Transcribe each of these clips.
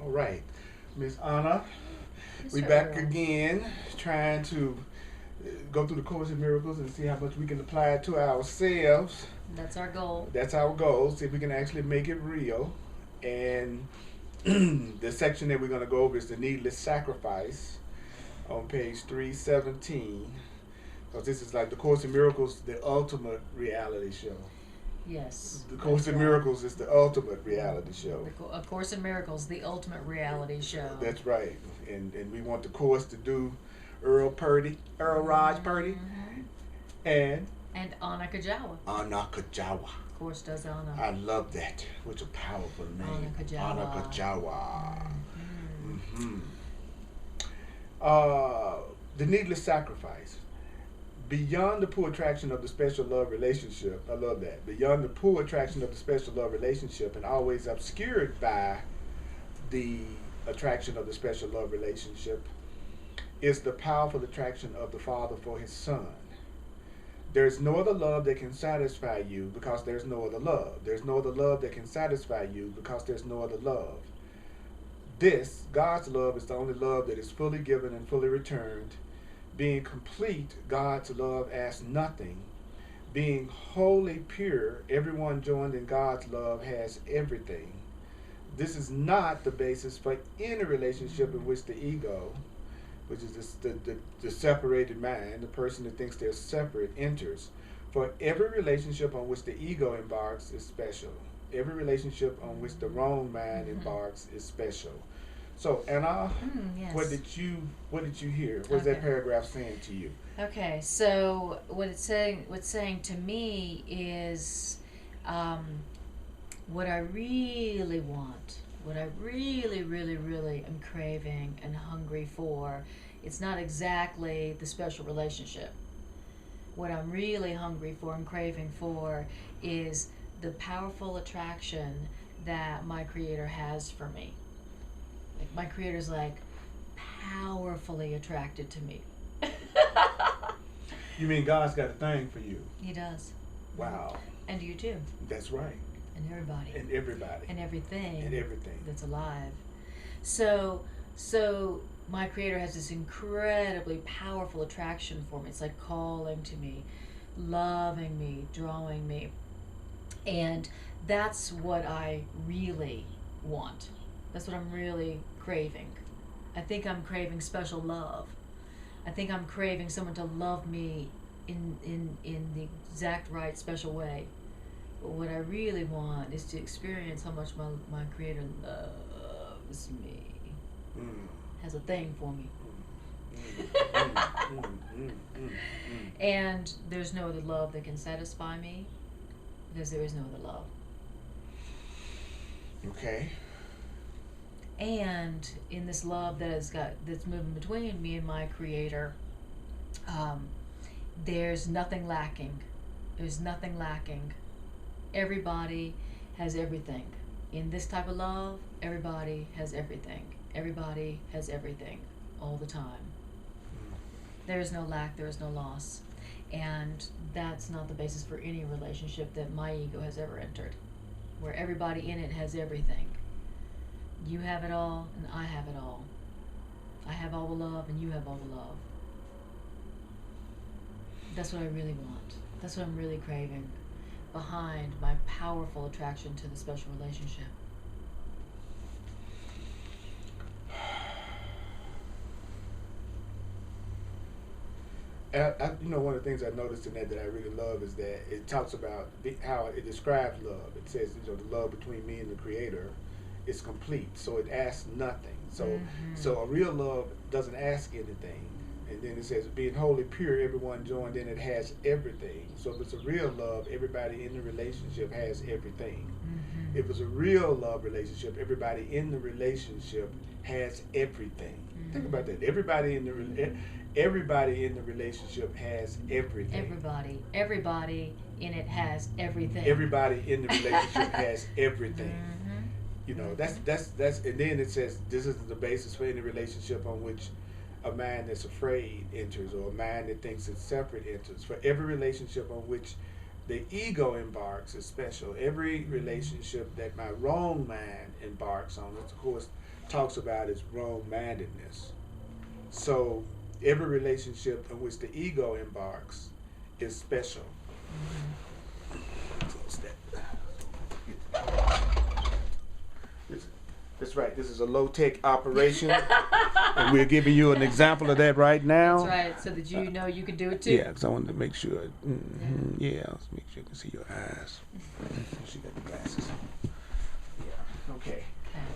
All right, Miss Anna, we Mr. back Earl. again, trying to go through the Course in Miracles and see how much we can apply it to ourselves. That's our goal. That's our goal. See if we can actually make it real. And the section that we're going to go over is the needless sacrifice on page 317. Because this is like the Course in Miracles, the ultimate reality show. Yes. The Course That's in right. Miracles is the ultimate reality show. A Course in Miracles, the ultimate reality show. That's right. And we want the Course to do Earl Purdy, Earl Raj Purdy, Mhm. and And Anna Kujawa. Anna Kujawa. Course does Anna. I love that. Which a powerful name. Anna Kujawa. Anna Kujawa. Mhm. Mm-hmm. The needless sacrifice. Beyond the pull attraction of the special love relationship, I love that. Beyond the pull attraction of the special love relationship, and always obscured by the attraction of the special love relationship, is the powerful attraction of the Father for His Son. There's no other love that can satisfy you because there's no other love. There's no other love that can satisfy you because there's no other love. This, God's love, is the only love that is fully given and fully returned. Being complete, God's love asks nothing. Being wholly pure, everyone joined in God's love has everything. This is not the basis for any relationship in which the ego, which is the separated mind, the person that thinks they're separate, enters. For every relationship on which the ego embarks is special. Every relationship on which the wrong mind embarks is special. So Anna, Yes. what did you hear? What's that Okay. paragraph saying to you? Okay, so what's saying to me is, um, what I really want, what I really, really, really am craving and hungry for, it's not exactly the special relationship. What I'm really hungry for and craving for is the powerful attraction that my Creator has for me. Like, my Creator's like powerfully attracted to me. You mean God's got a thing for you? He does. Wow, And you too. that's right. And everybody. And everybody. And everything. And everything. That's alive. So my Creator has this incredibly powerful attraction for me. It's like calling to me, loving me, drawing me. And that's what I really want. That's what I'm really craving. I think I'm craving special love. I think I'm craving someone to love me in the exact right special way. But what I really want is to experience how much my Creator loves me, Mm, has a thing for me. mm. And there's no other love that can satisfy me because there is no other love. Okay. And in this love that's moving between me and my Creator, um, there's nothing lacking. There's nothing lacking. Everybody has everything. In this type of love, everybody has everything. Everybody has everything all the time. There is no lack, there is no loss. And that's not the basis for any relationship that my ego has ever entered, where everybody in it has everything. You have it all, and I have it all. I have all the love, and you have all the love. That's what I really want. That's what I'm really craving behind my powerful attraction to the special relationship. One of the things I noticed in that I really love is that it talks about how it describes love. It says, the love between me and the Creator is complete, so it asks nothing. So a real love doesn't ask anything. And then it says, being wholly pure, everyone joined in it has everything. So if it's a real love, everybody in the relationship has everything. If it's a real love relationship, everybody in the relationship has everything. Think about that. Everybody in the relationship has everything. Everybody in it has everything. Everybody in the relationship has everything. That's and then it says this is the basis for any relationship on which a mind that's afraid enters, or a mind that thinks it's separate enters. For every relationship on which the ego embarks is special. Every relationship that my wrong mind embarks on, which of course talks about is wrong-mindedness. So every relationship in which the ego embarks is special. Close that. That's right. This is a low-tech operation, and we're giving you an example of that right now. That's right, so that you know you can do it too. Yeah, because I wanted to make sure. Yeah, let's make sure you can see your eyes. She got the glasses. Yeah. Okay.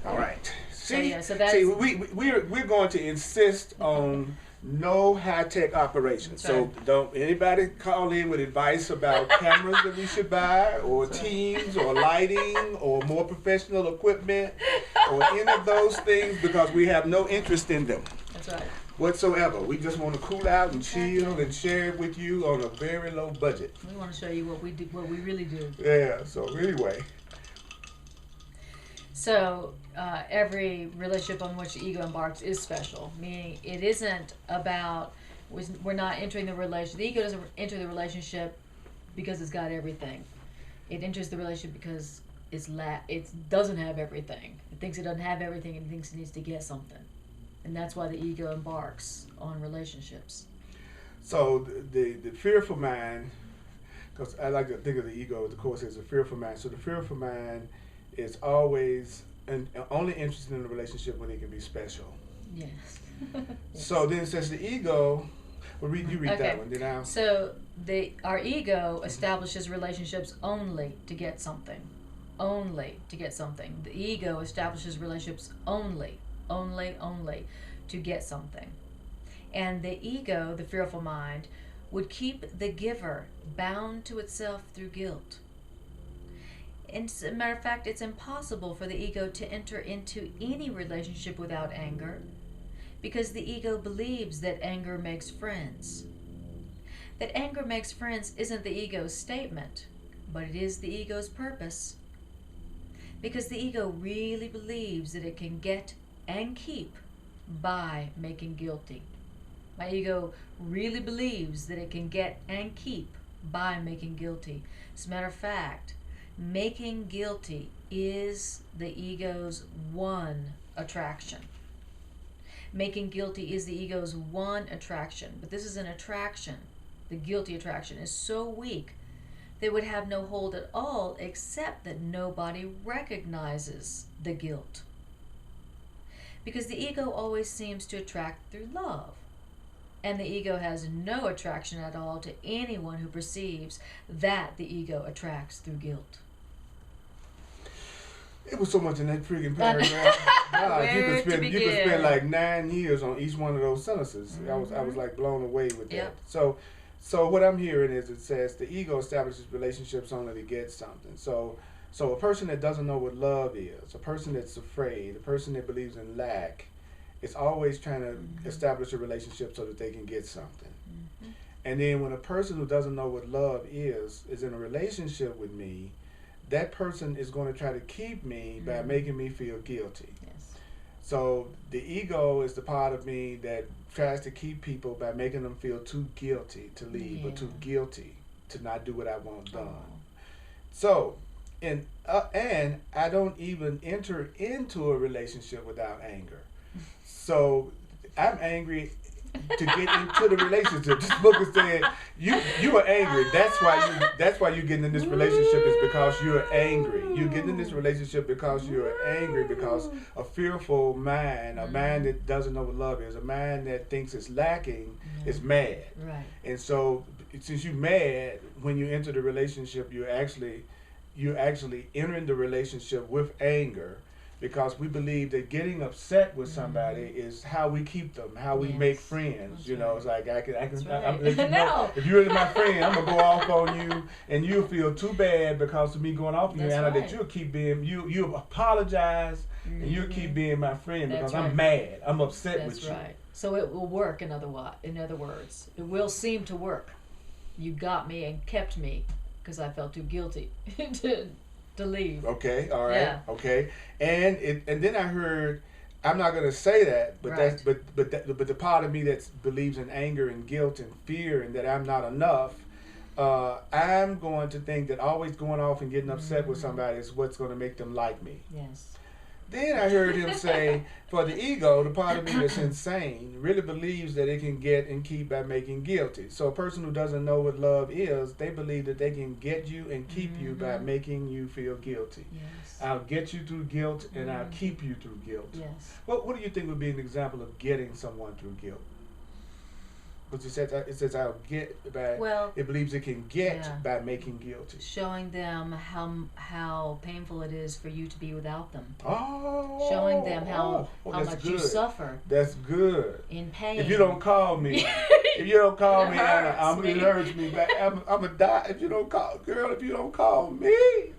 All right. See, So that's, see, we're going to insist on no high-tech operations. That's right. So don't anybody call in with advice about cameras that we should buy, or teams, or lighting, or more professional equipment, or any of those things, because we have no interest in them. That's right. Whatsoever. We just want to cool out and chill and share it with you on a very low budget. We want to show you what we do, what we really do. Yeah. So anyway. So every relationship on which the ego embarks is special, meaning it isn't about, we're not entering the relationship. The ego doesn't enter the relationship because it's got everything. It enters the relationship because it doesn't have everything. It thinks it doesn't have everything and thinks it needs to get something. And that's why the ego embarks on relationships. So the fearful mind, because I like to think of the ego, of course, as a fearful mind. So the fearful mind is always and only interested in a relationship when it can be special. Yes. So then, since the ego, well, you read Okay. that one. Then I'll. So our ego establishes relationships only to get something. Only to get something. The ego establishes relationships only to get something. And the ego, the fearful mind, would keep the giver bound to itself through guilt. And as a matter of fact, it's impossible for the ego to enter into any relationship without anger, because the ego believes that anger makes friends. That anger makes friends isn't the ego's statement, but it is the ego's purpose. Because the ego really believes that it can get and keep by making guilty. My ego really believes that it can get and keep by making guilty. As a matter of fact, making guilty is the ego's one attraction. Making guilty is the ego's one attraction. But this is an attraction. The guilty attraction is so weak that it would have no hold at all, except that nobody recognizes the guilt. Because the ego always seems to attract through love. And the ego has no attraction at all to anyone who perceives that the ego attracts through guilt. It was so much in that freaking paragraph. God, you could spend like 9 years on each one of those sentences. Mm-hmm. I was like blown away with that. Yep. So what I'm hearing is it says the ego establishes relationships only to get something. So a person that doesn't know what love is, a person that's afraid, a person that believes in lack, is always trying to establish a relationship so that they can get something. Mm-hmm. And then when a person who doesn't know what love is in a relationship with me, that person is going to try to keep me by making me feel guilty. Yes. So the ego is the part of me that tries to keep people by making them feel too guilty to leave, or too guilty to not do what I want done. So, and I don't even enter into a relationship without anger. So I'm angry to get into the relationship. This book is saying you are angry. That's why you're getting in this relationship, is because you're angry. You're getting in this relationship because you're angry, because a fearful mind, a mind that doesn't know what love is, a mind that thinks it's lacking, is mad. Right. And so since you're mad, when you enter the relationship, you're actually entering the relationship with anger, because we believe that getting upset with somebody is how we keep them, how we make friends. That's you know, it's like I'm right. let you know, if you're really my friend, I'm gonna go off on you, and you'll feel too bad because of me going off on you, Anna, that you'll keep being you apologize, and you'll keep being my friend because I'm mad, I'm upset with you. That's right. So it will work. In other words, it will seem to work. You got me and kept me because I felt too guilty to leave. Okay, all right, Yeah. okay, and then I heard, I'm not gonna say that, but Right. but the part of me that believes in anger and guilt and fear and that I'm not enough, I'm going to think that always going off and getting upset with somebody is what's going to make them like me. Yes. Then I heard him say, for the ego, the part of me that's insane, really believes that it can get and keep by making guilty. So a person who doesn't know what love is, they believe that they can get you and keep you by making you feel guilty. Yes. I'll get you through guilt and I'll keep you through guilt. Yes. What do you think would be an example of getting someone through guilt? But it says I'll get by, it believes it can get by making guilty. Showing them how painful it is for you to be without them. Oh. Showing them how much you suffer. That's good. In pain. If you don't call me, Anna, it hurts me. I'm gonna die if you don't call, girl. If you don't call me.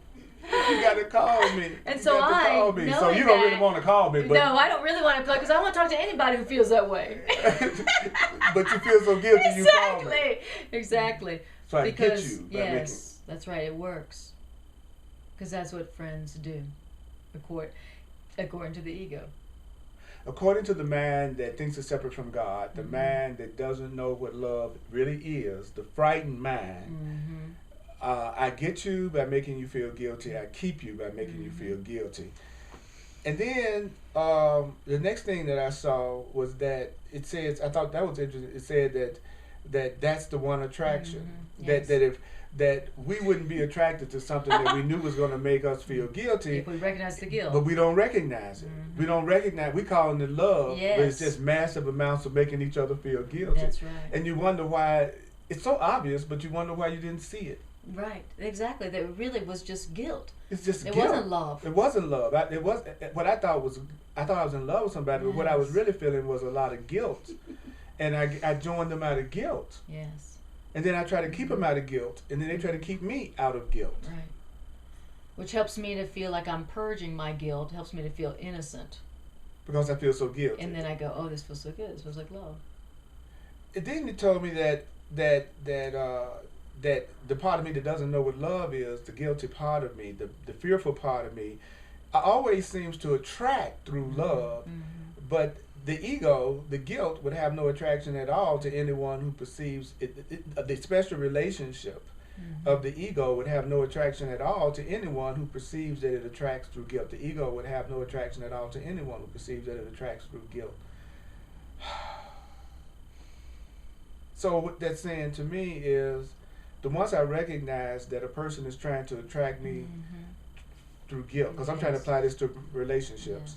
You got to call me. And so so you don't really want to call me. But no, I don't really want to call because I want to talk to anybody who feels that way. But you feel so guilty you call me. Exactly. So I get you. Yes, that's right. It works. Because that's what friends do, according to the ego. According to the man that thinks it's separate from God, the man that doesn't know what love really is, the frightened man, I get you by making you feel guilty. I keep you by making you feel guilty. And then the next thing that I saw was that it says, I thought that was interesting. It said that's the one attraction. Yes. That we wouldn't be attracted to something that we knew was going to make us feel guilty. If we recognize the guilt. But we don't recognize it. We don't recognize. We calling it love, but it's just massive amounts of making each other feel guilty. That's right. And you wonder why. It's so obvious, but you wonder why you didn't see it. Right, exactly. That really was just guilt. It's just guilt. It wasn't love. It wasn't love. It was what I thought I was in love with somebody, but what I was really feeling was a lot of guilt, and I joined them out of guilt. Yes. And then I try to keep them out of guilt, and then they try to keep me out of guilt. Right. Which helps me to feel like I'm purging my guilt. Helps me to feel innocent. Because I feel so guilty. And then I go, oh, this feels so good. This feels like love. And then he told me that the part of me that doesn't know what love is, the guilty part of me, the fearful part of me, always seems to attract through love, but the ego, the guilt, would have no attraction at all to anyone who perceives it. The special relationship of the ego would have no attraction at all to anyone who perceives that it attracts through guilt. The ego would have no attraction at all to anyone who perceives that it attracts through guilt. So what that's saying to me is, once I recognize that a person is trying to attract me through guilt, because I'm trying to apply this to relationships,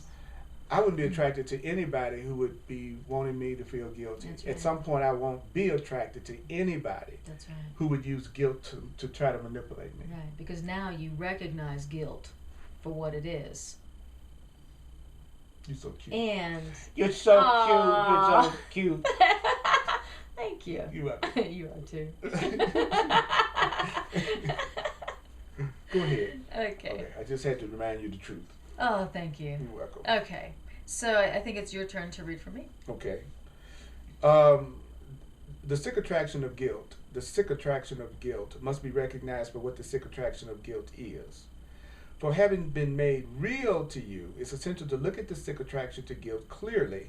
I wouldn't be attracted to anybody who would be wanting me to feel guilty. That's right. At some point, I won't be attracted to anybody That's right. who would use guilt to try to manipulate me. Right, because now you recognize guilt for what it is. You're so cute. And You're so cute. You're so cute. thank you. You are. You are too. Go ahead. Okay. I just had to remind you the truth. Oh, thank you. You're welcome. Okay. So I think it's your turn to read for me. Okay. The sick attraction of guilt. The sick attraction of guilt must be recognized for what the sick attraction of guilt is. For having been made real to you, it's essential to look at the sick attraction to guilt clearly,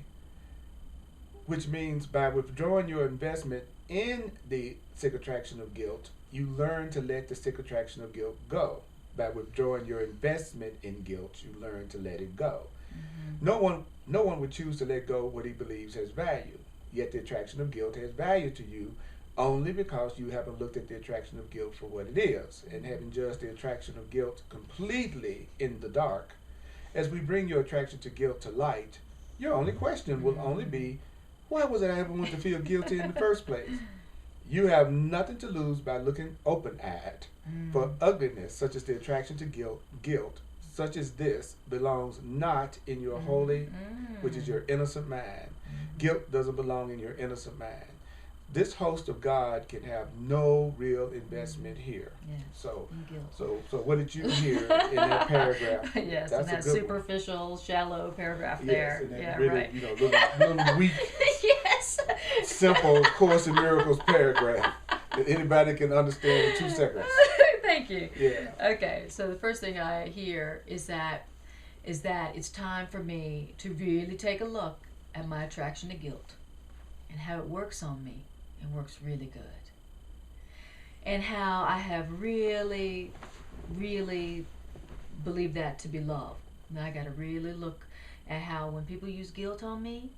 which means by withdrawing your investment in the sick attraction of guilt, you learn to let the sick attraction of guilt go. By withdrawing your investment in guilt, you learn to let it go. No one would choose to let go what he believes has value. Yet the attraction of guilt has value to you only because you haven't looked at the attraction of guilt for what it is. And having judged the attraction of guilt completely in the dark, as we bring your attraction to guilt to light, your only question will only be, why was it I ever want to feel guilty in the first place? You have nothing to lose by looking open-eyed, for ugliness, such as the attraction to guilt, such as this, belongs not in your holy, which is your innocent mind. Guilt doesn't belong in your innocent mind. This host of God can have no real investment here. Yes, So guilt. so what did you hear in that paragraph? Yes, That's in that a good superficial, shallow paragraph Yes, there. and that Yeah, really, right. Little weak, Yes. simple Course in Miracles paragraph that anybody can understand in 2 seconds. Thank you. Yeah. Okay, so the first thing I hear is that it's time for me to really take a look at my attraction to guilt and how it works on me and works really good. and how I have really, really believed that to be love. Now I got to really look at how when people use guilt on me,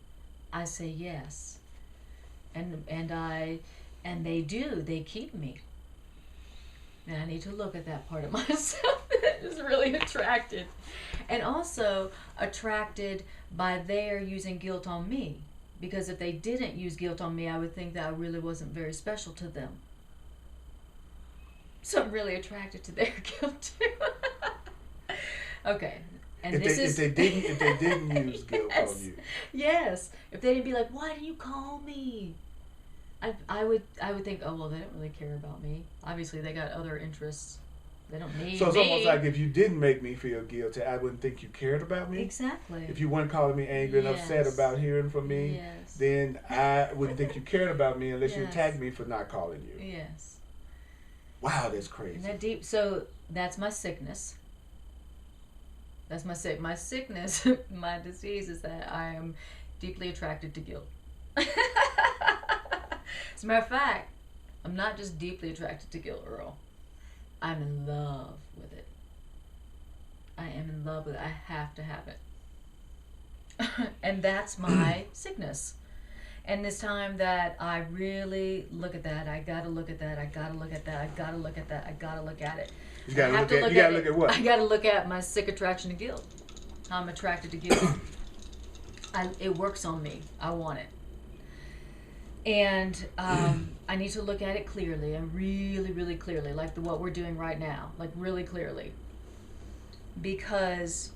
I say yes, and they do. They keep me. And I need to look at that part of myself that is really attracted. And also attracted by their using guilt on me. Because if they didn't use guilt on me, I would think that I really wasn't very special to them. So I'm really attracted to their guilt too. Okay. And if they didn't use guilt yes, on you. Yes. If they didn't be like, why do you call me? I would think, oh well, they don't really care about me. Obviously, they got other interests. They don't need me. So it's almost like if you didn't make me feel guilty, I wouldn't think you cared about me. Exactly. If you weren't calling me angry and upset about hearing from me, then I wouldn't think you cared about me unless you attacked me for not calling you. Yes. Wow, that's crazy. And that deep. So that's my sickness. That's my sickness. My disease is that I am deeply attracted to guilt. As a matter of fact, I'm not just deeply attracted to guilt, Earl. I'm in love with it. I am in love with it. I have to have it. And that's my sickness. And this time that I really look at that, I gotta look at that, I gotta look at that, I gotta look at that, I gotta look at it. You gotta look at what? I gotta look at my sick attraction to guilt. How I'm attracted to guilt. It works on me. I want it. And I need to look at it clearly, and really, really clearly, like what we're doing right now, like really clearly. Because,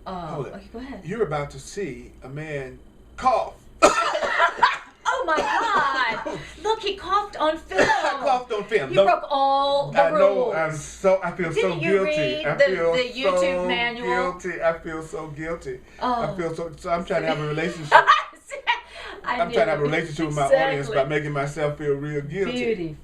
okay, go ahead. You're about to see a man cough. Oh my God! Look, he coughed on film. I coughed on film. You broke all the rules. I know. I feel so guilty. Read I the feel YouTube so manual? guilty. I feel so guilty. Oh. I feel so I'm trying to have a relationship. I'm trying to have a relationship with my audience by making myself feel real guilty.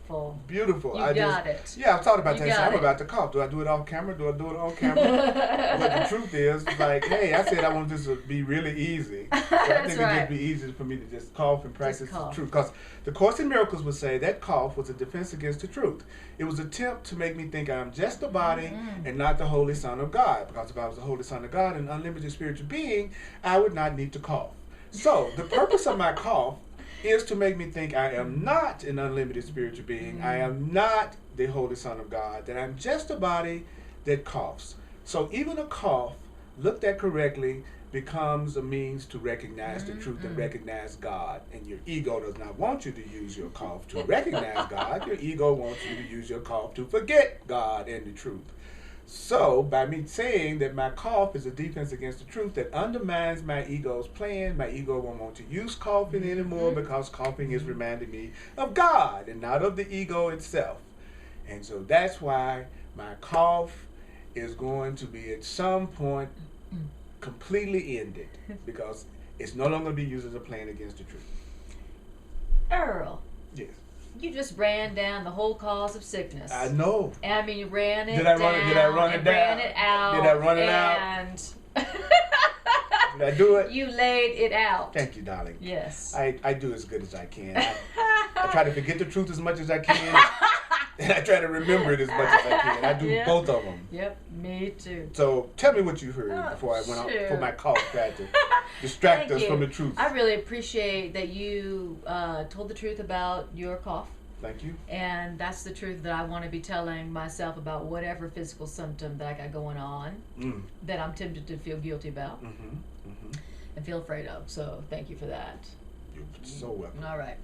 Beautiful. You got it. Yeah, I've thought about that. So I'm it. about to cough. Do I do it off camera? Do I do it on camera? But the truth is, like, hey, I said I want this to be really easy. So I think it'd just be easy for me to just cough and practice the truth. Because the Course in Miracles would say that cough was a defense against the truth. It was an attempt to make me think I'm just a body and not the Holy Son of God. Because if I was the Holy Son of God and unlimited spiritual being, I would not need to cough. So the purpose of my cough is to make me think I am not an unlimited spiritual being. I am not the Holy Son of God. That I'm just a body that coughs. So even a cough, looked at correctly, becomes a means to recognize the truth and recognize God. And your ego does not want you to use your cough to recognize God. Your ego wants you to use your cough to forget God and the truth. So, by me saying that my cough is a defense against the truth that undermines my ego's plan, my ego won't want to use coughing anymore because coughing is reminding me of God and not of the ego itself. And so that's why my cough is going to be at some point completely ended because it's no longer going to be used as a plan against the truth. Earl. Yes. You just ran down the whole cause of sickness. I know. I mean, you ran it Did I down. Did I run it down? Ran it out. Did I run it out? Did I do it? You laid it out. Thank you, darling. Yes. I do as good as I can. I try to forget the truth as much as I can. And I try to remember it as much as I can. I do both of them. Yep, me too. So tell me what you heard before I went out for my cough tried to distract us from the truth. I really appreciate that you told the truth about your cough. Thank you. And that's the truth that I want to be telling myself about whatever physical symptom that I got going on that I'm tempted to feel guilty about and feel afraid of. So thank you for that. You're so welcome. All right.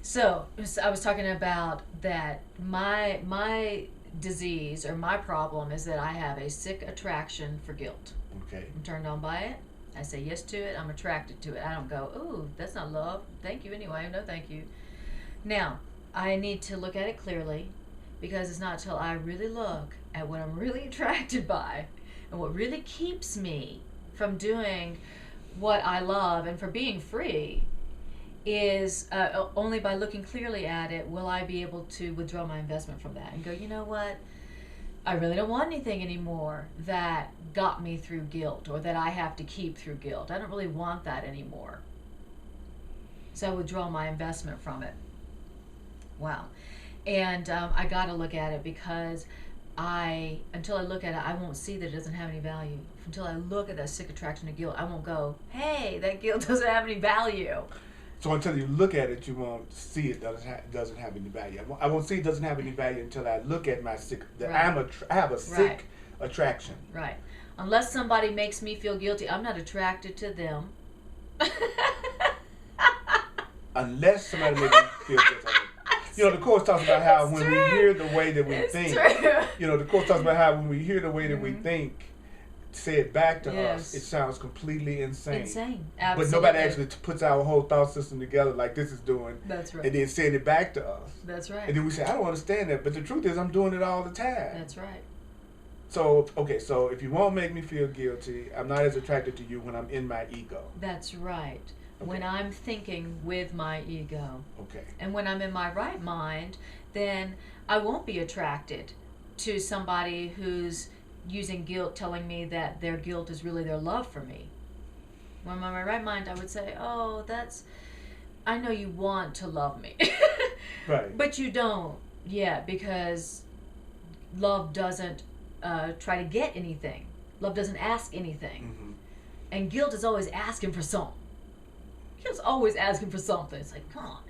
So I was talking about that my disease or my problem is that I have a sick attraction for guilt. Okay. I'm turned on by it. I say yes to it. I'm attracted to it. I don't go, ooh, that's not love. Thank you anyway. No, thank you. Now, I need to look at it clearly because it's not until I really look at what I'm really attracted by and what really keeps me from doing what I love and for being free is only by looking clearly at it will I be able to withdraw my investment from that and go, you know what? I really don't want anything anymore that got me through guilt or that I have to keep through guilt. I don't really want that anymore. So I withdraw my investment from it. Wow. And I got to look at it because until I look at it, I won't see that it doesn't have any value. Until I look at that sick attraction to guilt, I won't go, hey, that guilt doesn't have any value. So until you look at it, you won't see it doesn't have any value. I won't see it doesn't have any value until I look at my sick. I have a sick attraction. Right. Unless somebody makes me feel guilty, I'm not attracted to them. Unless somebody makes me feel guilty. You know, the Course talks about how when we hear the way that we think, you know, the Course talks about how when we hear the way that we think, say it back to us, it sounds completely insane. Insane. Absolutely. But nobody actually puts our whole thought system together like this is doing. That's right. And then send it back to us. That's right. And then we say, I don't understand that. But the truth is, I'm doing it all the time. That's right. So, okay, so if you won't make me feel guilty, I'm not as attracted to you when I'm in my ego. That's right. Okay. When I'm thinking with my ego. Okay. And when I'm in my right mind, then I won't be attracted to somebody who's using guilt, telling me that their guilt is really their love for me. When I'm in my right mind, I would say, oh, I know you want to love me. Right. But you don't yet, because love doesn't try to get anything. Love doesn't ask anything. Mm-hmm. And guilt is always asking for something. Guilt's always asking for something. It's like, come on.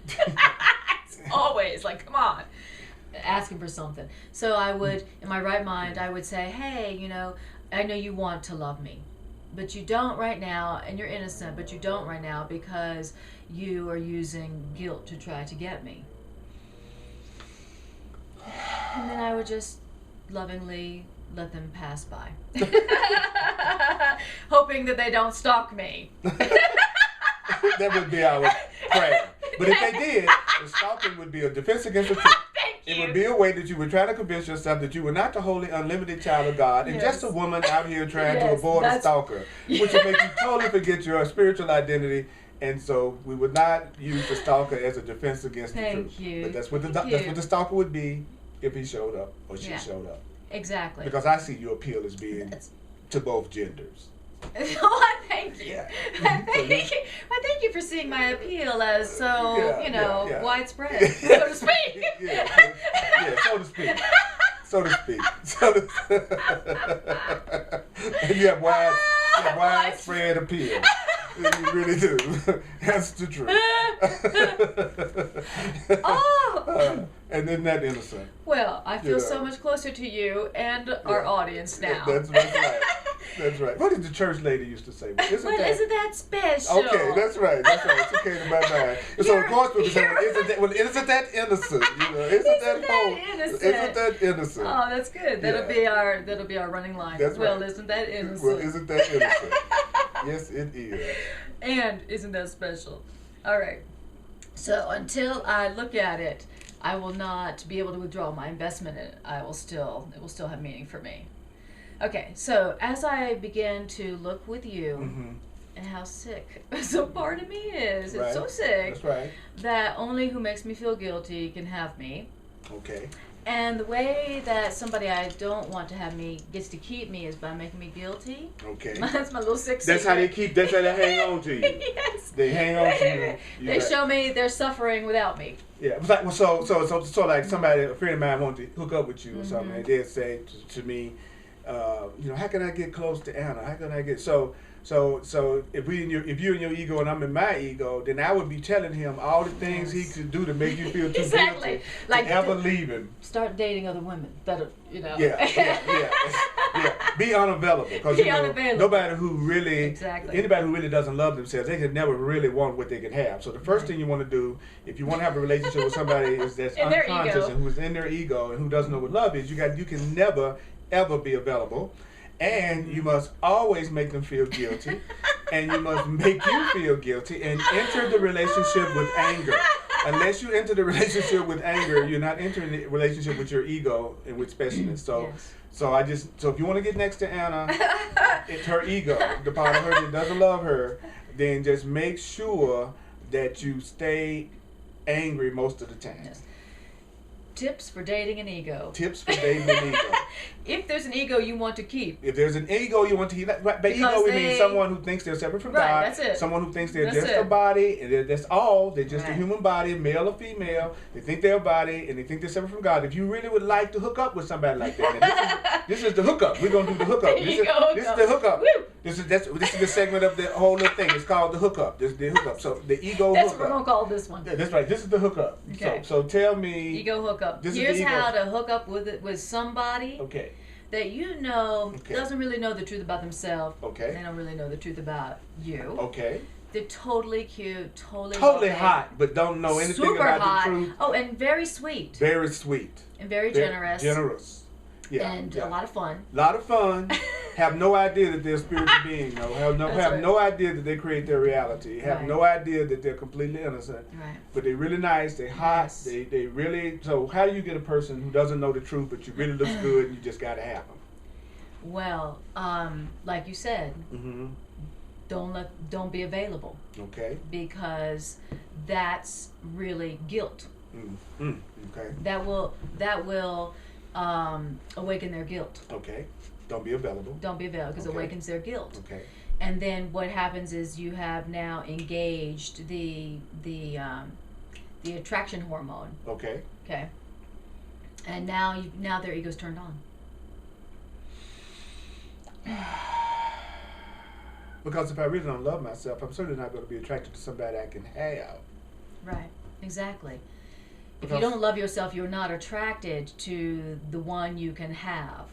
It's always like, come on. Asking for something. So I would, in my right mind, I would say, hey, you know, I know you want to love me, but you don't right now, and you're innocent, but you don't right now because you are using guilt to try to get me. And then I would just lovingly let them pass by. Hoping that they don't stalk me. That would be our prayer. But if they did, the stalking would be a defense against the truth. It would be a way that you would try to convince yourself that you were not the holy, unlimited child of God and just a woman out here trying to avoid a stalker, which would make you totally forget your spiritual identity. And so we would not use the stalker as a defense against the truth. But that's what the stalker would be if he showed up or she showed up. Exactly. Because I see your appeal as being to both genders. Oh, thank you. Yeah. I thank you for seeing my appeal as so, widespread, so to speak. So to speak. So to speak. And you have widespread appeal. You really do. That's the truth. And isn't that innocent? Well, I feel so much closer to you and our audience now. That's right. That's right. What did the church lady used to say? Isn't that special? Okay, that's right. It's okay to my mind. So of course we would say, isn't that innocent? You know, isn't that innocent? Oh, that's good. That'll be our running line. That's well, right. Isn't that innocent? Well, isn't that innocent? Yes, it is. And isn't that special? All right. So until I look at it, I will not be able to withdraw my investment in it. It will still have meaning for me. Okay, so as I begin to look with you and how sick some part of me is, it's so sick that only who makes me feel guilty can have me. Okay. And the way that somebody I don't want to have me gets to keep me is by making me guilty. Okay. That's my little sick That's secret. that's how they hang on to you. Yes. They hang on to you. They show me they're suffering without me. Yeah, it was like, so like somebody, a friend of mine wanted to hook up with you or something, and they'd say to me, how can I get close to Anna? How can I get so if you're in your ego and I'm in my ego, then I would be telling him all the things he could do to make you feel too guilty to ever leave him. Start dating other women that are, Yeah. Be unavailable, because anybody who really doesn't love themselves, they can never really want what they can have. So the first thing you want to do, if you want to have a relationship with somebody that's unconscious and who's in their ego and who doesn't know what love is, you can never ever be available. And you must always make them feel guilty, and you must make you feel guilty, and enter the relationship with anger. Unless you enter the relationship with anger, you're not entering the relationship with your ego and with specialness. So if you want to get next to Anna, it's her ego, the part of her that doesn't love her, then just make sure that you stay angry most of the time. Yes. Tips for dating an ego. Tips for dating an ego. If there's an ego you want to keep. If there's an ego you want to keep, by ego we mean someone who thinks they're separate from God. That's it. Someone who thinks they're just a body, and that's all. They're just a human body, male or female. They think they're a body, and they think they're separate from God. If you really would like to hook up with somebody like that, this is the hookup. We're gonna do the hookup. This is the hookup. Woo! This is the segment of the whole little thing. It's called the hookup. This is the hookup. So the ego that's hookup. What we're gonna call this one. Yeah, that's right. This is the hookup. Okay. So tell me. Ego hookup. Here's how to hook up with somebody. Okay. That you know doesn't really know the truth about themselves. Okay. They don't really know the truth about you. Okay. They're totally cute, totally hot, but don't know anything super about hot. the truth. Oh, and very sweet. Very sweet. And very generous. Generous. Yeah. And a lot of fun. A lot of fun. Have no idea that they're a spiritual being, though. Have no idea that they create their reality. Have no idea that they're completely innocent. Right. But they're really nice. They're hot. Yes. They really. So how do you get a person who doesn't know the truth, but you really looks good, and you just got to have them? Well, like you said, don't be available. Okay. Because that's really guilt. Okay. That will awaken their guilt. Okay. Don't be available. Don't be available because it awakens their guilt. Okay. And then what happens is you have now engaged the attraction hormone. Okay. Okay. And now their ego's turned on. Because if I really don't love myself, I'm certainly not going to be attracted to somebody I can have. Right. Exactly. Because if you don't love yourself, you're not attracted to the one you can have.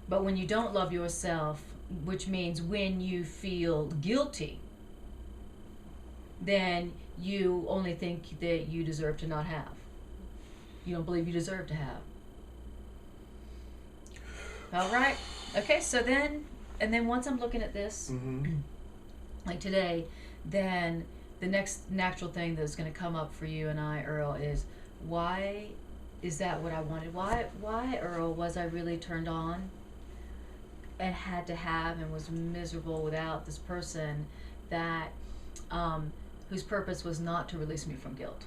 But when you don't love yourself, which means when you feel guilty, then you only think that you deserve to not have. You don't believe you deserve to have. All right. Okay, so then once I'm looking at this, like today, then the next natural thing that's going to come up for you and I, Earl, is why is that what I wanted? Why, Earl, was I really turned on and had to have and was miserable without this person that whose purpose was not to release me from guilt?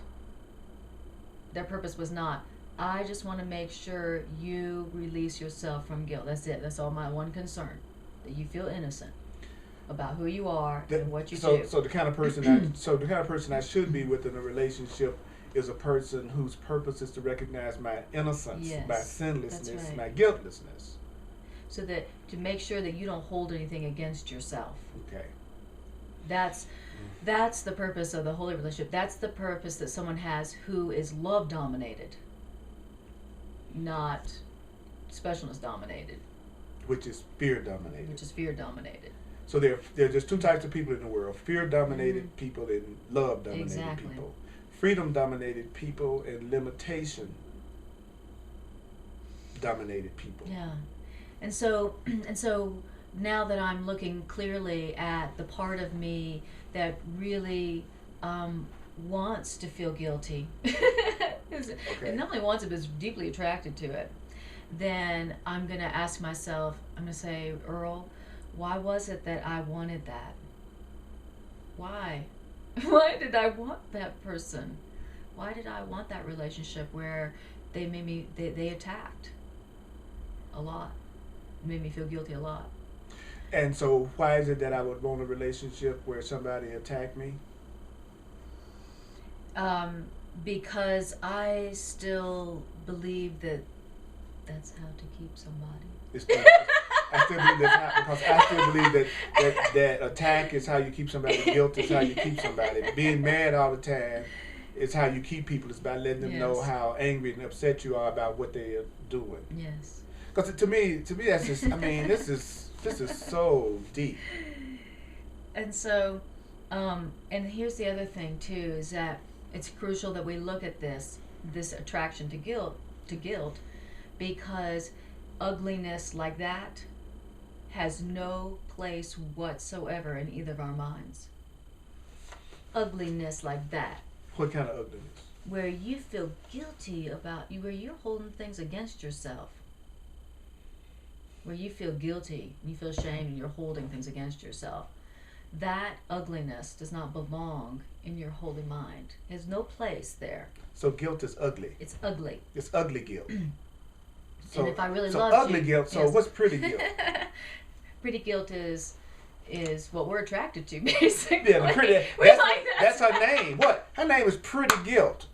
Their purpose was not, I just want to make sure you release yourself from guilt. That's it. That's all my one concern. That you feel innocent about who you are and what you do. So the kind of person I should be with in a relationship is a person whose purpose is to recognize my innocence, my sinlessness, my guiltlessness. So that to make sure that you don't hold anything against yourself. Okay. That's the purpose of the holy relationship. That's the purpose that someone has who is love dominated, not specialness dominated. Which is fear dominated. So there are just two types of people in the world: fear dominated people and love dominated people. Freedom dominated people and limitation dominated people. Yeah. And so now that I'm looking clearly at the part of me that really wants to feel guilty, and not only wants it, but is deeply attracted to it, then I'm going to ask myself, I'm going to say, Earl, why was it that I wanted that? Why? Why did I want that person? Why did I want that relationship where they made me, they attacked a lot? Made me feel guilty a lot. And so why is it that I would want a relationship where somebody attacked me? Because I still believe that that's how to keep somebody. I still believe that's how, because I still believe that attack is how you keep somebody. Guilt is how you keep somebody. Being mad all the time is how you keep people. It's by letting them know how angry and upset you are about what they are doing. Yes. Because to me, that's just. I mean, this is so deep. And so, and here's the other thing too: is that it's crucial that we look at this attraction to guilt, because ugliness like that has no place whatsoever in either of our minds. Ugliness like that. What kind of ugliness? Where you feel guilty about you, where you're holding things against yourself. Where you feel guilty, you feel shame, and you're holding things against yourself. that ugliness does not belong in your holy mind. There's no place there. So guilt is ugly. It's ugly. It's ugly guilt. So, and if I really so loved ugly you, guilt. So yes. what's pretty guilt? Pretty guilt is what we're attracted to, basically. Yeah, the pretty. That's her name. What? Her name is Pretty Guilt.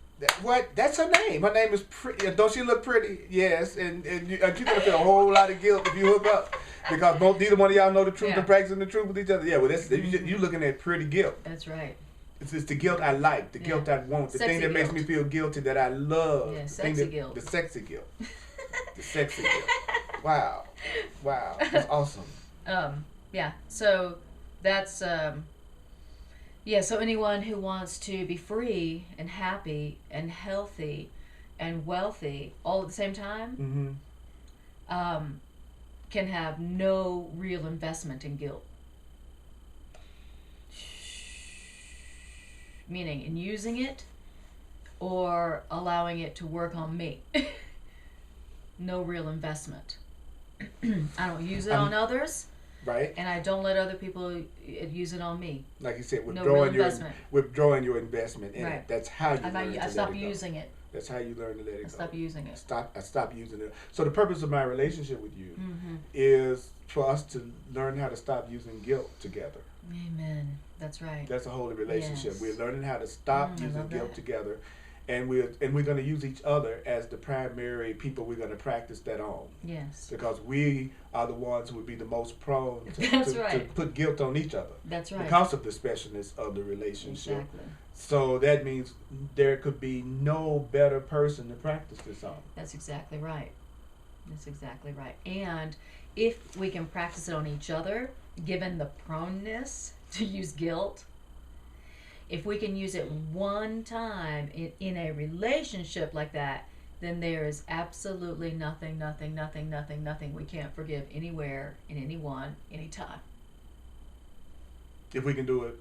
That's her name. Her name is Pretty. Don't she look pretty? Yes. And you're gonna feel a whole lot of guilt if you hook up, because neither one of y'all know the truth and practicing the truth with each other. Yeah. Well, that's you looking at pretty guilt. That's right. It's the guilt I like, the guilt I want, the thing that makes me feel guilty that I love. Yeah, sexy guilt. The sexy guilt. The sexy guilt. Wow. That's awesome. Yeah. So that's so anyone who wants to be free and happy and healthy and wealthy all at the same time, can have no real investment in guilt. Meaning in using it or allowing it to work on me. No real investment. I don't use it on others. Right. And I don't let other people use it on me. Like you said, withdrawing your investment in it. That's how you learn to let it go. I stop using it. That's how you learn to let it go. Stop using it. I stop using it. So the purpose of my relationship with you is for us to learn how to stop using guilt together. Amen. That's right. That's a holy relationship. Yes. We're learning how to stop using guilt together, and we're going to use each other as the primary people we're going to practice that on. Yes. Because we are the ones who would be the most prone to put guilt on each other. That's right. Because of the specialness of the relationship. Exactly. So that means there could be no better person to practice this on. That's exactly right. That's exactly right. And if we can practice it on each other, given the proneness to use guilt, if we can use it one time in a relationship like that, then there is absolutely nothing we can't forgive anywhere, in anyone, anytime. If we can do it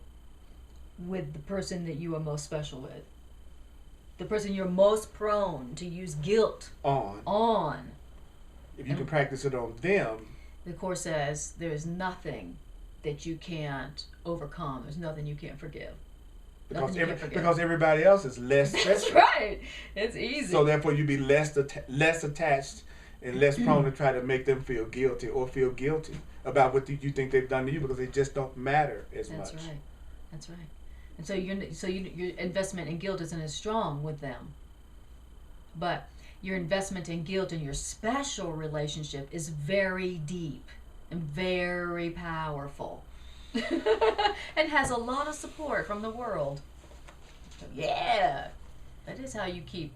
with the person that you are most special with, the person you're most prone to use guilt on. If you can practice it on them. The Course says there is nothing that you can't overcome. There's nothing you can't forgive. Because everybody else is less special. That's right. It's easy. So therefore you be less attached and less prone to try to make them feel guilty about what you think they've done to you, because they just don't matter as much. That's right. And so your investment in guilt isn't as strong with them. But your investment in guilt in your special relationship is very deep and very powerful. And has a lot of support from the world. So yeah, that is how you keep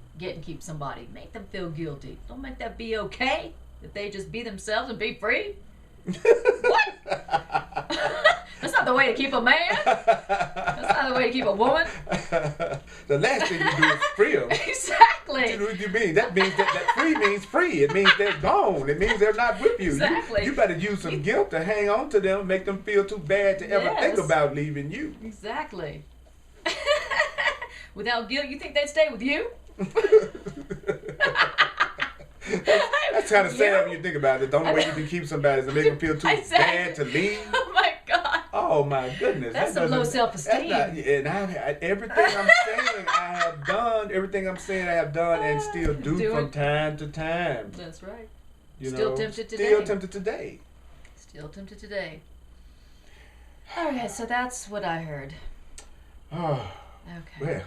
somebody. Make them feel guilty. Don't make that be okay if they just be themselves and be free. What? That's not the way to keep a man. That's not the way to keep a woman. The last thing you do is free them. Exactly. What do you mean? That means that free means free. It means they're gone. It means they're not with you. Exactly. You better use some guilt to hang on to them, make them feel too bad to ever think about leaving you. Exactly. Without guilt, you think they'd stay with you? That's kind of sad when you think about it. The only way you can keep somebody is to make them feel too bad to leave. Oh my God. Oh my goodness. That's some low self-esteem. And everything I'm saying I have done and still do from time to time. That's right. Still tempted today. Still tempted today. All right, so that's what I heard. Oh. Okay. Well.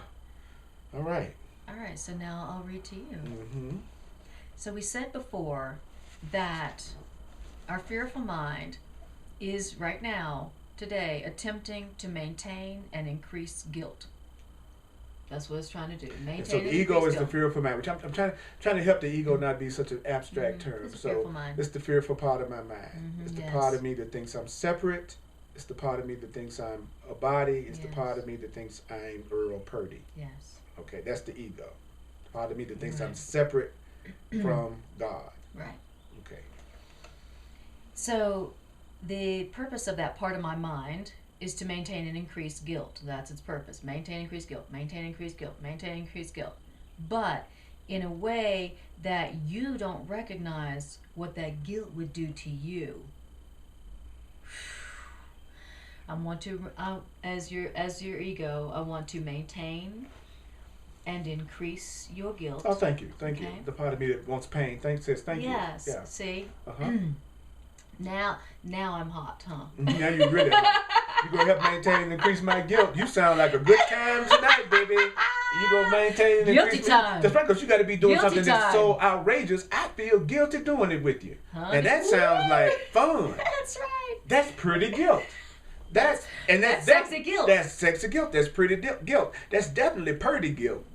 All right. All right, so now I'll read to you. Mm-hmm. So we said before that our fearful mind is right now, today, attempting to maintain and increase guilt. That's what it's trying to do. Maintain so the ego is the fearful mind, which I'm trying to help the ego not be such an abstract term. It's a fearful mind. It's the fearful part of my mind. Mm-hmm, it's the part of me that thinks I'm separate. It's the part of me that thinks I'm a body. It's the part of me that thinks I'm Earl Purdy. Yes. Okay, that's the ego. The part of me that thinks I'm separate from God. Right. Okay. So the purpose of that part of my mind is to maintain and increase guilt. That's its purpose. Maintain, increase guilt. Maintain, increase guilt. Maintain, increase guilt. But in a way that you don't recognize what that guilt would do to you. I want to, as your ego, I want to maintain and increase your guilt. Oh, thank you. Thank you. Okay. The part of me that wants pain. Says thank Yes. you. Yeah. See? Uh-huh. Now I'm hot, huh? Now you're really hot. You're going to help maintain and increase my guilt. You sound like a good time tonight, baby. You going to maintain and Guilty increase time. That's right, because you got to be doing Guilty something that's time. so outrageous, I feel guilty doing it with you. Honey. And that sounds like fun. That's right. That's pretty guilt. That's sexy guilt. That's sexy guilt. That's pretty guilt. That's definitely Purdy guilt.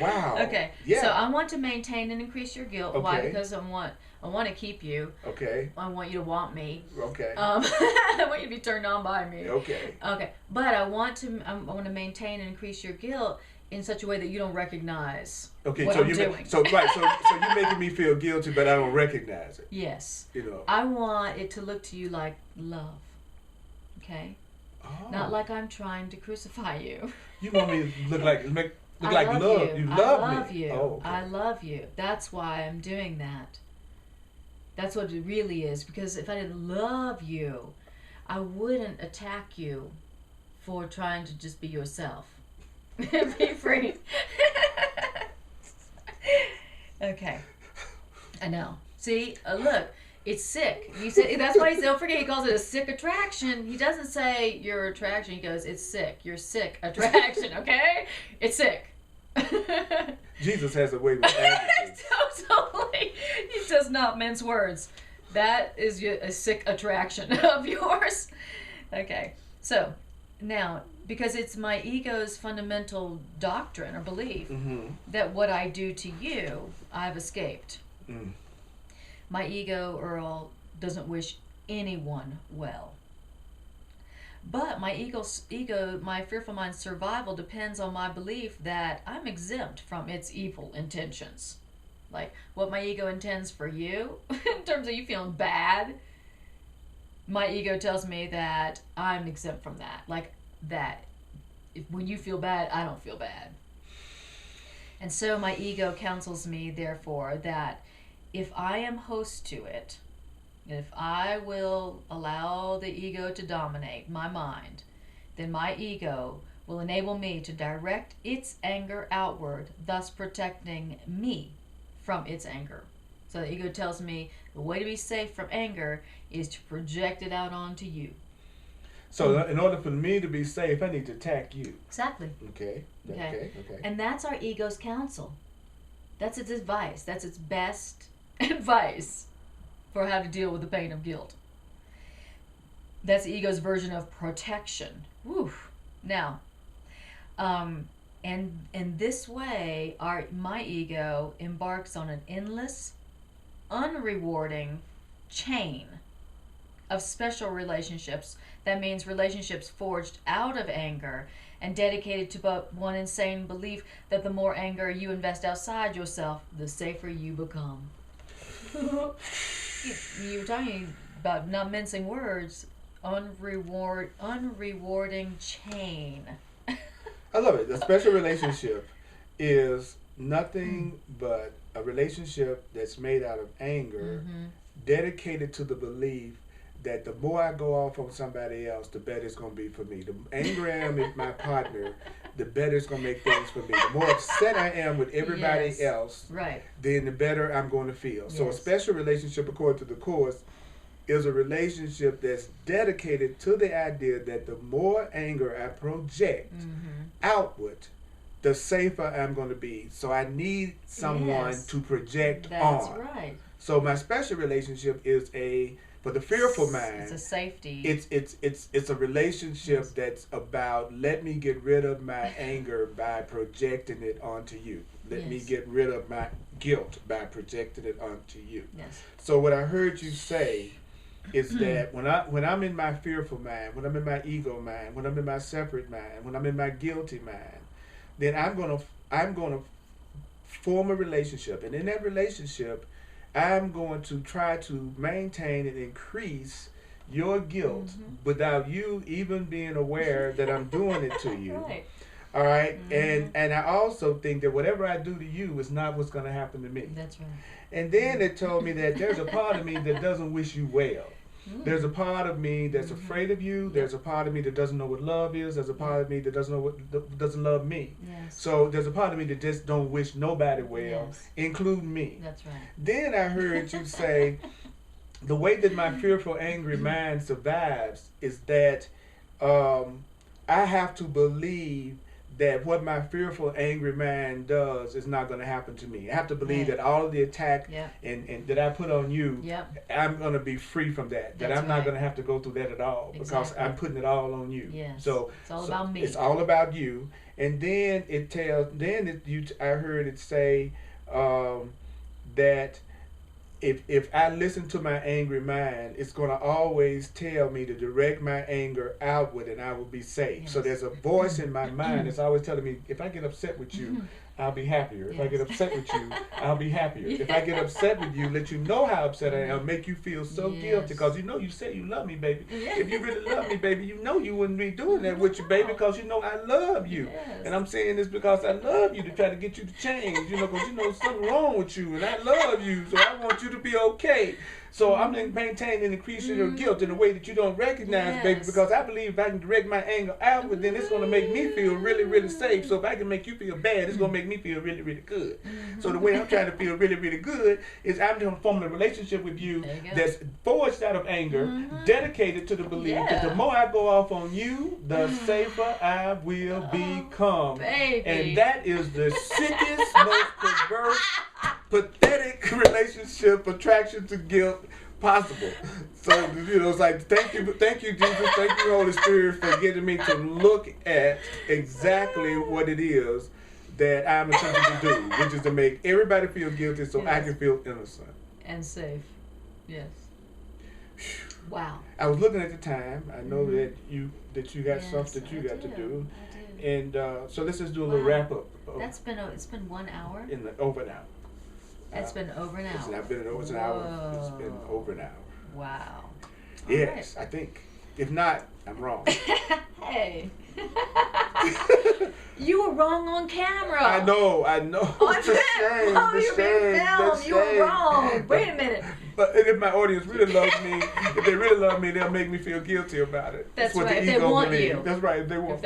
Wow. Okay. Yeah. So I want to maintain and increase your guilt. Okay. Why? Because I want to keep you. Okay. I want you to want me. Okay. I want you to be turned on by me. Okay. Okay. But I want to maintain and increase your guilt in such a way that you don't recognize Okay, what so I'm you doing. so you're making me feel guilty, but I don't recognize it. Yes. You know. I want it to look to you like love. Okay? Oh. Not like I'm trying to crucify you. You want me to look like love love. you. You I love love me. you. Oh, okay. I love you. That's why I'm doing that. That's what it really is. Because if I didn't love you, I wouldn't attack you for trying to just be yourself. Be free. Okay. I know. See, look, it's sick. He said that's why don't forget he calls it a sick attraction. He doesn't say your attraction. He goes, it's sick. You're sick attraction. Okay, it's sick. Jesus has a way with adjectives. Totally. He does not mince words. That is a sick attraction of yours. Okay. So now, because it's my ego's fundamental doctrine or belief that what I do to you, I've escaped. Mm. My ego, Earl, doesn't wish anyone well. But my my fearful mind's survival depends on my belief that I'm exempt from its evil intentions. Like what my ego intends for you, in terms of you feeling bad, my ego tells me that I'm exempt from that. Like that when you feel bad, I don't feel bad. And so my ego counsels me, therefore, that if I am host to it, if I will allow the ego to dominate my mind, then my ego will enable me to direct its anger outward, thus protecting me from its anger. So the ego tells me the way to be safe from anger is to project it out onto you. So in order for me to be safe, I need to attack you. Exactly. Okay. And that's our ego's counsel. That's its advice. That's its best advice for how to deal with the pain of guilt. That's the ego's version of protection. Woo. Now, and in this way, my ego embarks on an endless, unrewarding chain of special relationships. That means relationships forged out of anger and dedicated to but one insane belief that the more anger you invest outside yourself, the safer you become. You were talking about not mincing words. Unrewarding chain. I love it. A special relationship is nothing but a relationship that's made out of anger, dedicated to the belief that the more I go off on somebody else, the better it's going to be for me. The angrier I am with my partner, the better it's going to make things for me. The more upset I am with everybody else, right, then the better I'm going to feel. Yes. So a special relationship, according to the Course, is a relationship that's dedicated to the idea that the more anger I project outward, the safer I'm going to be. So I need someone to project That's on. That's right. So my special relationship is for the fearful mind, it's a safety. It's a relationship that's about let me get rid of my anger by projecting it onto you. Let me get rid of my guilt by projecting it onto you. Yes. So what I heard you say is that when I'm in my fearful mind, when I'm in my ego mind, when I'm in my separate mind, when I'm in my guilty mind, then I'm gonna form a relationship, and in that relationship, I'm going to try to maintain and increase your guilt without you even being aware that I'm doing it to you. Right. All right, and I also think that whatever I do to you is not what's going to happen to me. That's right. And then it told me that there's a part of me that doesn't wish you well. There's a part of me that's afraid of you. There's a part of me that doesn't know what love is. There's a part of me that doesn't love me. Yes. So there's a part of me that just don't wish nobody well, including me. That's right. Then I heard you say, the way that my fearful, angry mind survives is that I have to believe that what my fearful, angry mind does is not going to happen to me. I have to believe that all of the attack and that I put on you, I'm going to be free from that. That I'm not going to have to go through that at all because I'm putting it all on you. Yes. So it's all about me. It's all about you. And then it tells. I heard it say that if I listen to my angry mind, it's going to always tell me to direct my anger outward and I will be safe. Yes. So there's a voice in my mind that's always telling me, if I get upset with you, I'll be happier. If I get upset with you, I'll be happier. If I get upset with you, let you know how upset I am, make you feel so guilty because you know you say you love me, baby. If you really love me, baby, you know you wouldn't be doing that with you, baby, because you know I love you. And I'm saying this because I love you to try to get you to change, because you know something wrong with you and I love you, so I want you to be okay. So I'm maintaining and increasing your guilt in a way that you don't recognize, baby, because I believe if I can direct my anger outward, then it's going to make me feel really, really safe. So if I can make you feel bad, it's going to make me feel really, really good. So the way I'm trying to feel really, really good is I'm going to form a relationship with you that's forged out of anger, dedicated to the belief that the more I go off on you, the safer I will become. Baby. And that is the sickest, most perverse, pathetic relationship, attraction to guilt possible. So it's like thank you Jesus, thank you Holy Spirit for getting me to look at exactly what it is that I'm attempting to do, which is to make everybody feel guilty so I can feel innocent and safe. Yes. Wow. I was looking at the time. I know that you got stuff that you got to do. I did. And so let's just do a little wrap up. It's been 1 hour. Over an hour. It's been over an hour. It's been over an hour. It's been over an hour. Wow. Yes, right. I think. If not, I'm wrong. Hey. You were wrong on camera. I know. It's a shame. You're being filmed. You were wrong. Wait a minute. But if my audience really loves me, if they really love me, they'll make me feel guilty about it. That's what right. If they want believes. you. That's right. If they want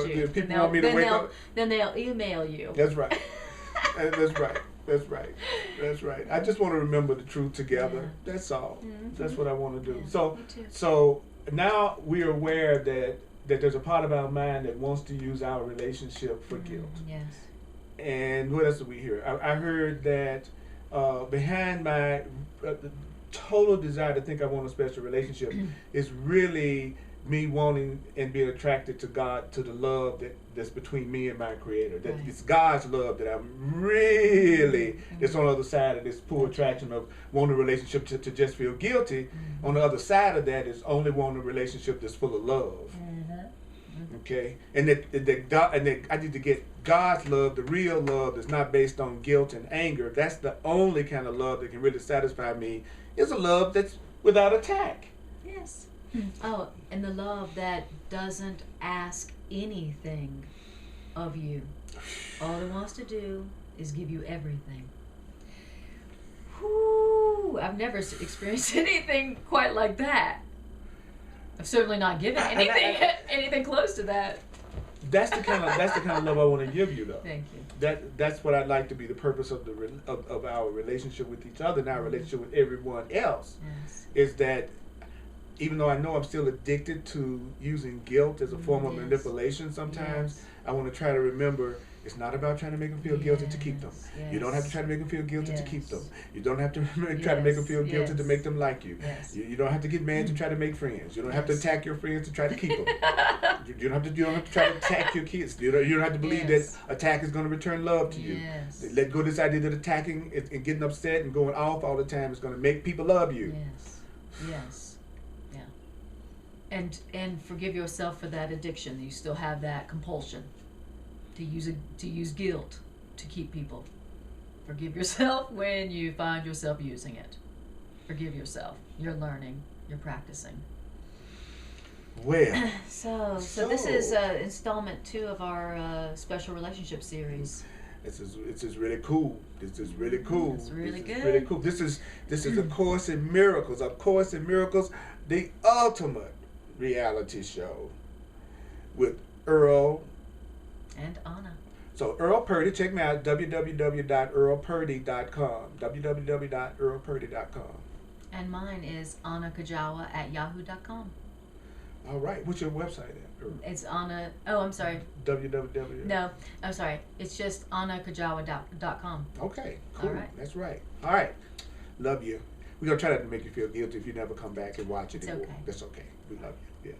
you. If people want me to wake up. Then they'll email you. That's right. That's right. That's right. That's right. I just want to remember the truth together. Yeah. That's all. That's what I want to do. Yeah, so now we're aware that there's a part of our mind that wants to use our relationship for guilt. Yes. And what else did we hear? I heard that behind my total desire to think I want a special relationship is really me wanting and being attracted to God, to the love that's between me and my Creator. That it's God's love that I'm really, it's on the other side of this poor attraction of wanting a relationship to just feel guilty. On the other side of that is only wanting a relationship that's full of love. Okay? And that I need to get God's love, the real love that's not based on guilt and anger. That's the only kind of love that can really satisfy me, is a love that's without attack. Yes. Oh, and the love that doesn't ask anything of you. All it wants to do is give you everything. Whoo! I've never experienced anything quite like that. I've certainly not given anything close to that. That's the kind of love I want to give you, though. Thank you. That's what I'd like to be the purpose of of our relationship with each other and our relationship with everyone else. Yes. Is that even though I know I'm still addicted to using guilt as a form of manipulation sometimes, I want to try to remember it's not about trying to make them feel guilty to keep them. Yes. You don't have to try to make them feel guilty to keep them. You don't have to try to make them feel guilty to make them like you. Yes. You don't have to get mad to try to make friends. You don't have to attack your friends to try to keep them. You don't have to try to attack your kids. You don't have to believe that attack is going to return love to you. Yes. Let go of this idea that attacking and getting upset and going off all the time is going to make people love you. Yes. Yes. And forgive yourself for that addiction. You still have that compulsion to use guilt to keep people. Forgive yourself when you find yourself using it. Forgive yourself. You're learning. You're practicing. Well, So this is installment 2 of our special relationship series. This is really cool. This is really cool. It's really this good. Is really cool. This is A Course in Miracles. A Course in Miracles, the ultimate reality show with Earl and Anna. So Earl Purdy, check me out, www.earlpurdy.com. www.earlpurdy.com. And mine is annakajawa@yahoo.com. All right. What's your website at? It's Anna. Oh, I'm sorry. www. No, I'm sorry. It's just annakajawa.com. Okay. Cool. All right. That's right. All right. Love you. We're gonna try not to make you feel guilty if you never come back and watch it It's anymore. okay. That's okay. We love you. Yeah.